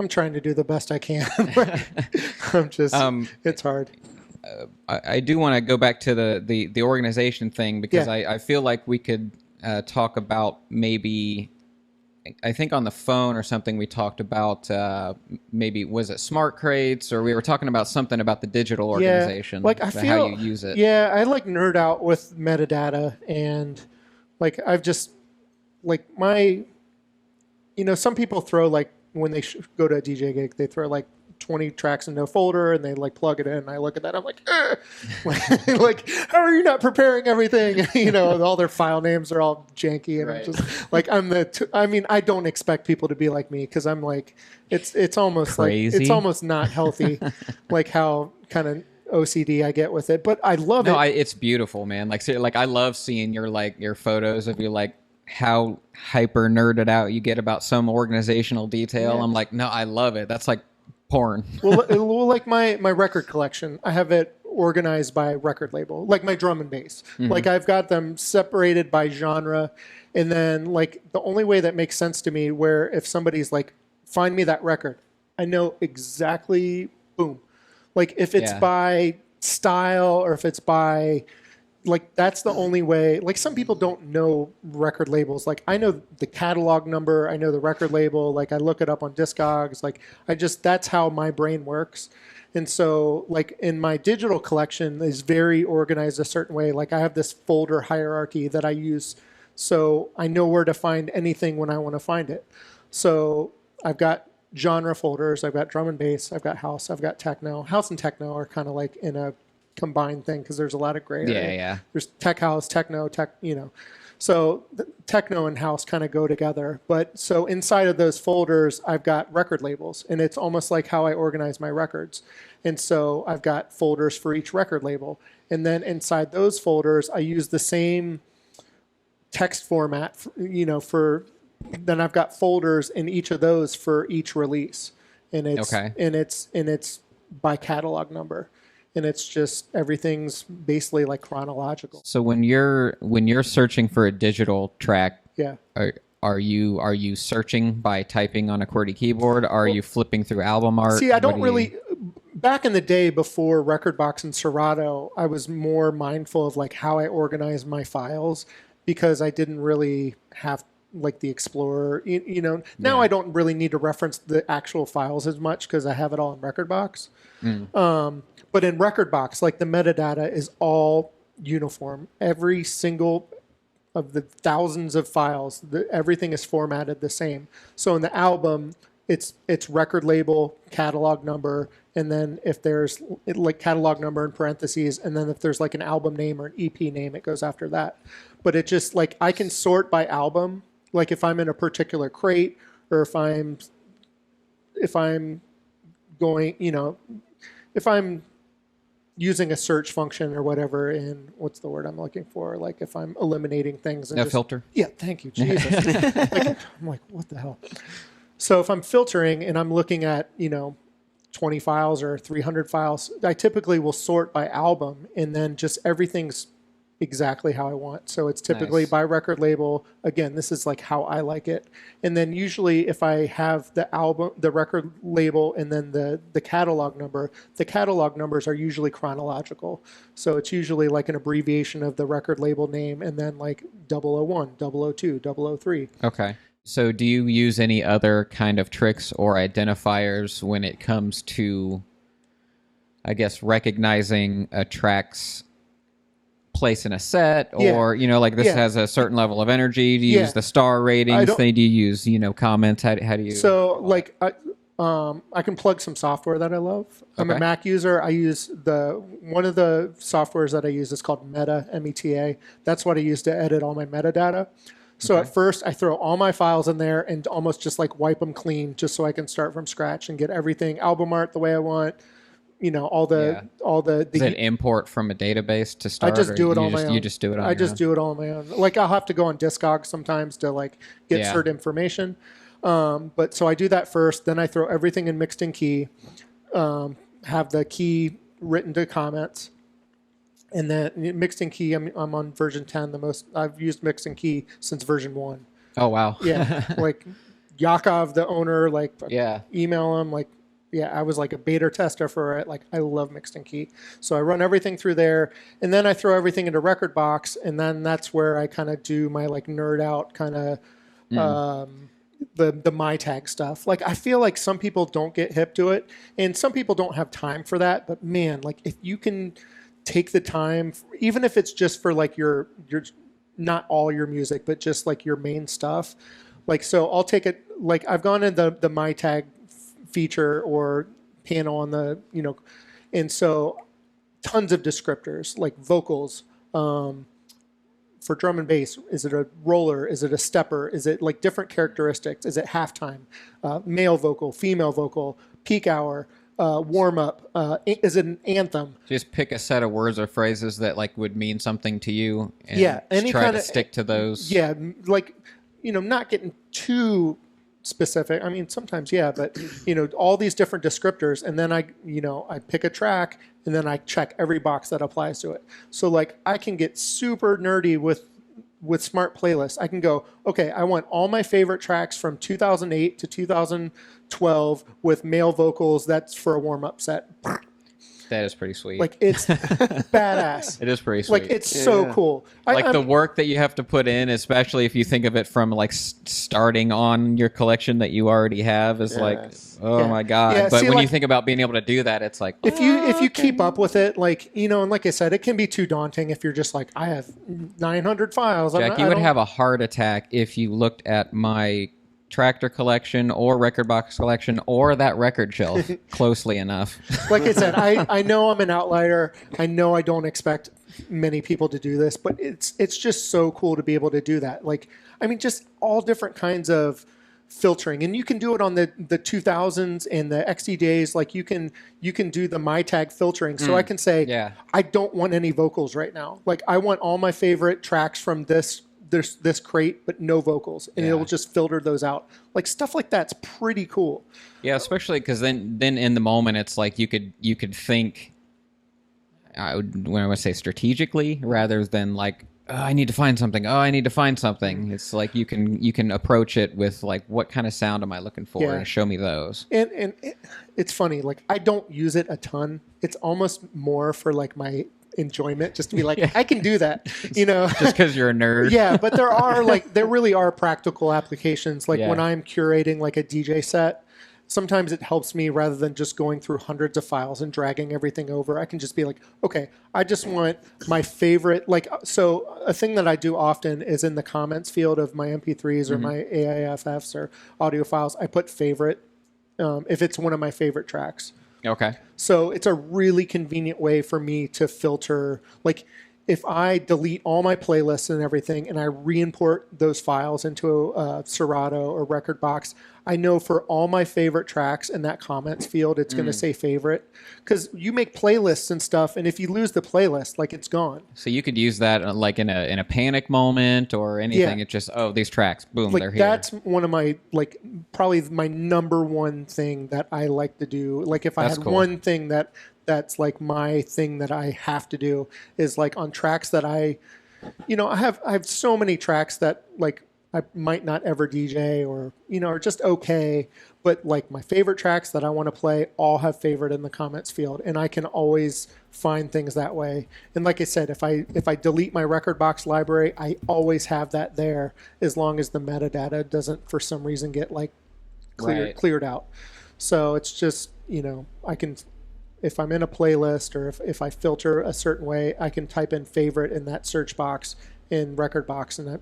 trying to do the best I can. It's hard. I do want to go back to the organization thing, because I feel like we could talk about maybe, I think on the phone or something we talked about maybe, was it smart crates, or we were talking about something about the digital organization, like I feel how you use it. Yeah, I like nerd out with metadata, and like I've just like some people throw like when they go to a DJ gig, they throw like 20 tracks into a folder and they like plug it in. And I look at that, I'm like, like, how are you not preparing everything? All their file names are all janky, and I'm just like, I don't expect people to be like me, because I'm like, it's almost crazy. Like it's almost not healthy, like how kind of OCD I get with it. But I love it. It's beautiful, man. Like I love seeing your photos of you, like how hyper nerded out you get about some organizational detail. I'm like, no, I love it. That's like porn. well, like my record collection, I have it organized by record label, like my drum and bass. Like I've got them separated by genre, and then like the only way that makes sense to me, where if somebody's like, find me that record, I know exactly, boom. Like if it's by style or if it's by, like, that's the only way. Like, some people don't know record labels. Like, I know the catalog number, I know the record label, like I look it up on Discogs. Like, that's how my brain works. And so, like, in my digital collection is very organized a certain way. Like, I have this folder hierarchy that I use, so I know where to find anything when I want to find it. So I've got genre folders, I've got drum and bass, I've got house, I've got techno. House and techno are kind of like in a combined thing because there's a lot of gray area. Yeah. There's tech house, techno, tech, So the techno and house kind of go together. But so inside of those folders, I've got record labels, and it's almost like how I organize my records. And so I've got folders for each record label. And then inside those folders, I use the same text format, then I've got folders in each of those for each release. And it's by catalog number. And it's just everything's basically like chronological. So when you're searching for a digital track, Yeah. are you searching by typing on a QWERTY keyboard? Are you flipping through album art? See, I don't really. Back in the day before Rekordbox and Serato, I was more mindful of like how I organized my files because I didn't really have like the Explorer. Now I don't really need to reference the actual files as much because I have it all in Rekordbox. But in Rekordbox, like the metadata is all uniform. Every single of the thousands of files, everything is formatted the same. So in the album, it's record label, catalog number, and then if there's like catalog number in parentheses, and then if there's like an album name or an EP name, it goes after that. But it just like I can sort by album, like if I'm in a particular crate or if I'm going, if I'm using a search function or whatever in what's the word I'm looking for? Like if I'm eliminating things. And filter? Yeah, thank you, Jesus. I'm like, what the hell? So if I'm filtering and I'm looking at, 20 files or 300 files, I typically will sort by album and then just everything's exactly how I want. So it's typically Nice. by record label. Again, this is like how I like it. And then usually if I have the album, the record label, and then the catalog number, the catalog numbers are usually chronological. So it's usually like an abbreviation of the record label name and then like 001, 002, 003. Okay. So do you use any other kind of tricks or identifiers when it comes to, I guess, recognizing a track's place in a set, or like this has a certain level of energy? Do you use the star ratings? Do you use comments? How do you? So like I can plug some software that I love. I'm a Mac user. I use one of the softwares that I use is called Meta, META. That's what I use to edit all my metadata. So at first I throw all my files in there and almost just like wipe them clean, just so I can start from scratch and get everything album art the way I want. All the Is it import from a database to start? I just do it on my own. You just do it on I just do it all on my own. Like I'll have to go on Discogs sometimes to like get certain information. But so I do that first. Then I throw everything in mixed in key, have the key written to comments. And then mixed in key, I'm on version 10. I've used mixed in key since version 1. Oh, wow. Yeah. Like Yakov, the owner, like email him, like, I was like a beta tester for it. Like, I love mixed in key. So I run everything through there, and then I throw everything into Rekordbox, and then that's where I kind of do my like nerd out kind of the my tag stuff. Like, I feel like some people don't get hip to it, and some people don't have time for that. But man, like if you can take the time, even if it's just for like your not all your music, but just like your main stuff. Like, so I'll take it, like I've gone in the my tag feature or panel on the, and so tons of descriptors like vocals, for drum and bass. Is it a roller? Is it a stepper? Is it like different characteristics? Is it halftime, male vocal, female vocal, peak hour, warm up? Is it an anthem? Just pick a set of words or phrases that like would mean something to you, and any try kind to of stick to those. Yeah, like not getting too specific. I mean, sometimes but all these different descriptors, and then I pick a track, and then I check every box that applies to it. So like I can get super nerdy with smart playlists. I can go, okay, I want all my favorite tracks from 2008 to 2012 with male vocals. That's for a warm-up set. That is pretty sweet. Like, it's badass. It is pretty sweet. Like, it's so cool. Like the work that you have to put in, especially if you think of it from like starting on your collection that you already have, is like, oh my god. Yeah, but see, when like, you think about being able to do that, it's like, if you keep up with it, like, you know, and like I said, it can be too daunting if you're just like, I have 900 files. Jack, you would have a heart attack if you looked at my tractor collection or record box collection or that record shelf closely enough. Like I said, I know I'm an outlier. I know I don't expect many people to do this, but it's just so cool to be able to do that. Like, I mean, just all different kinds of filtering, and you can do it on the 2000s and the XD Like, you can do the my tag filtering. So I can say, I don't want any vocals right now. Like, I want all my favorite tracks from this crate, but no vocals, and it'll just filter those out. Like, stuff like that's pretty cool. Yeah, especially because then in the moment, it's like you could think, when I would say strategically, rather than like, oh, I need to find something. Oh, I need to find something. It's like you can approach it with like, what kind of sound am I looking for, and show me those. And it's funny. Like, I don't use it a ton. It's almost more for like my enjoyment, just to be like, I can do that, you know. Just because you're a nerd. Yeah, but there really are practical applications. Like, when I'm curating like a DJ set, sometimes it helps me, rather than just going through hundreds of files and dragging everything over. I can just be like, okay, I just want my favorite. Like, so a thing that I do often is in the comments field of my MP3s or my AIFFs or audio files, I put favorite if it's one of my favorite tracks. Okay. So it's a really convenient way for me to filter. Like, if I delete all my playlists and everything and I re-import those files into a Serato or record box, I know for all my favorite tracks in that comments field, it's going to say favorite. Because you make playlists and stuff, and if you lose the playlist, like, it's gone. So you could use that like in a panic moment or anything. It's just, oh, these tracks, boom, Like, they're here. that's one of my, like, probably my number one thing that I like to do. Like, if I had one thing that's like my thing that I have to do, is like on tracks that I have so many tracks that like I might not ever DJ, or, you know, are just okay. But like, my favorite tracks that I want to play all have favorite in the comments field, and I can always find things that way. And like I said, if I delete my record box library, I always have that there, as long as the metadata doesn't for some reason get like cleared out. So it's just, you know, I can, if I'm in a playlist or if I filter a certain way, I can type in favorite in that search box in record box, and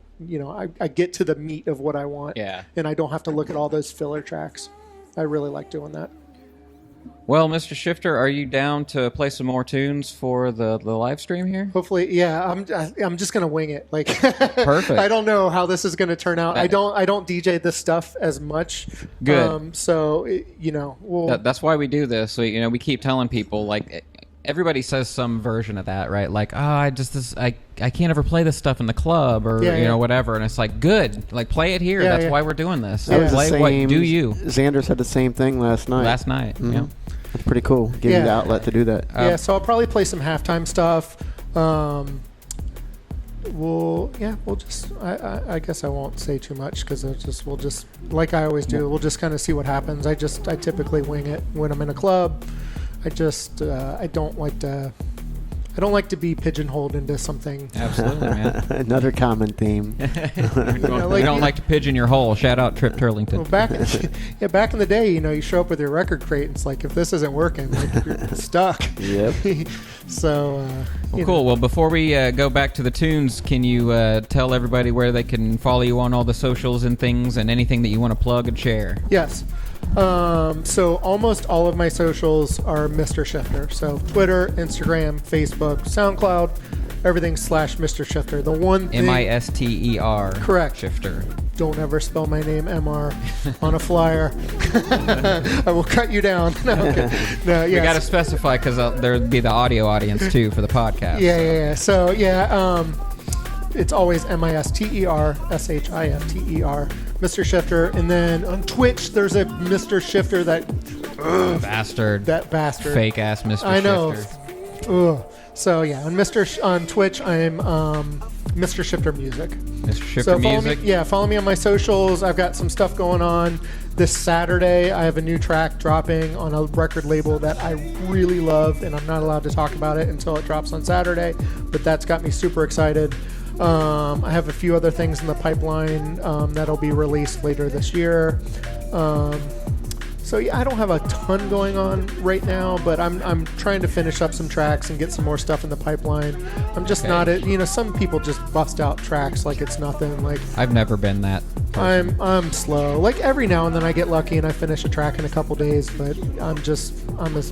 I get to the meat of what I want. Yeah. And I don't have to look at all those filler tracks. I really like doing that. Well, Mr. Shifter, are you down to play some more tunes for the live stream here? Hopefully, yeah. I'm just gonna wing it. Like, perfect. I don't know how this is gonna turn out. I don't DJ this stuff as much. Good. That's why we do this. We keep telling people, like, everybody says some version of that, right? Like, I can't ever play this stuff in the club, or whatever. And it's like, good, like, play it here. That's why we're doing this. That was play the what same, do you. Xander said the same thing last night. Mm-hmm. Yeah. That's pretty cool. Give you the outlet to do that. So I'll probably play some halftime stuff. We'll just. I guess I won't say too much, because we'll just like I always do. We'll just kind of see what happens. I typically wing it when I'm in a club. I don't like to be pigeonholed into something. Absolutely, man. Another common theme. We don't like to pigeon your hole. Shout out Trip Turlington. Well, back in the day, you show up with your record crate, and it's like, if this isn't working, like, you're stuck. Yep. So. Cool. Well, before we go back to the tunes, can you tell everybody where they can follow you on all the socials and things, and anything that you want to plug and share? Yes. So almost all of my socials are Mr. Shifter. So Twitter, Instagram, Facebook, SoundCloud, everything /Mr. Shifter. The one thing, MISTER. Correct. Shifter. Don't ever spell my name MR on a flyer. I will cut you down. No, okay. No, We got to specify, because there'd be the audio audience too for the podcast. Yeah. So it's always MISTER SHIFTER, Mr. Shifter. And then on Twitch, there's a Mr. Shifter that bastard. That bastard. Fake ass Mr. Shifter. I know. Ugh. So yeah, on Twitch, I'm Mr. Shifter Music. Mr. Shifter So follow Music. me, follow me on my socials. I've got some stuff going on. This Saturday, I have a new track dropping on a record label that I really love, and I'm not allowed to talk about it until it drops on Saturday, but that's got me super excited. I have a few other things in the pipeline that'll be released later this year. So yeah, I don't have a ton going on right now, but I'm trying to finish up some tracks and get some more stuff in the pipeline. I'm just not some people just bust out tracks like it's nothing. Like I've never been that. I'm slow. Like every now and then I get lucky and I finish a track in a couple days, but I'm on a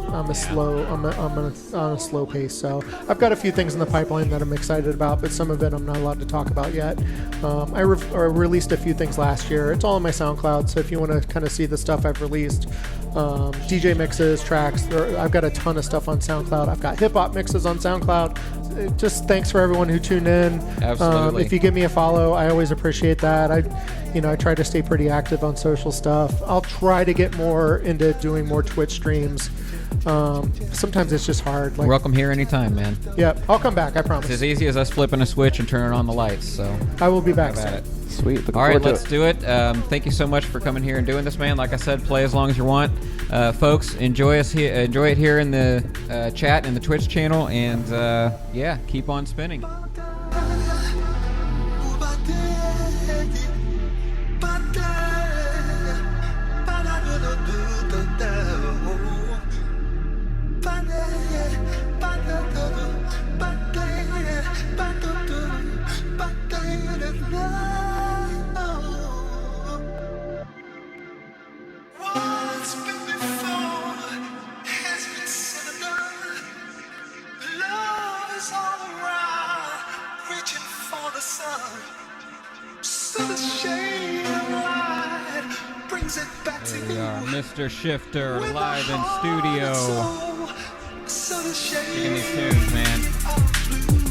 slow pace. So I've got a few things in the pipeline that I'm excited about, but some of it I'm not allowed to talk about yet. I released a few things last year. It's all on my SoundCloud, so if you want to kind of see the stuff I've released, DJ mixes, tracks, I've got a ton of stuff on SoundCloud. I've got hip hop mixes on SoundCloud. Just thanks for everyone who tuned in. Absolutely. If you give me a follow, I always appreciate that. I try to stay pretty active on social stuff. I'll try to get more into doing more Twitch streams. Sometimes it's just hard. Like, Welcome here anytime, man. yeah, I'll come back. I promise. It's as easy as us flipping a switch and turning on the lights. So I will be back have at soon. it. Sweet. Looking All right, forward to let's it. do it. Thank you so much for coming here and doing this, man. Like I said, play as long as you want. Folks, enjoy it here in the chat and the Twitch channel, and keep on spinning. What's been before has been said and done. Love is all around, reaching for the sun. So the shade of light brings it back to Here we you. are, Mr. Shifter, With live my in heart and studio. soul. So the Singing these shade tunes, man. of blue.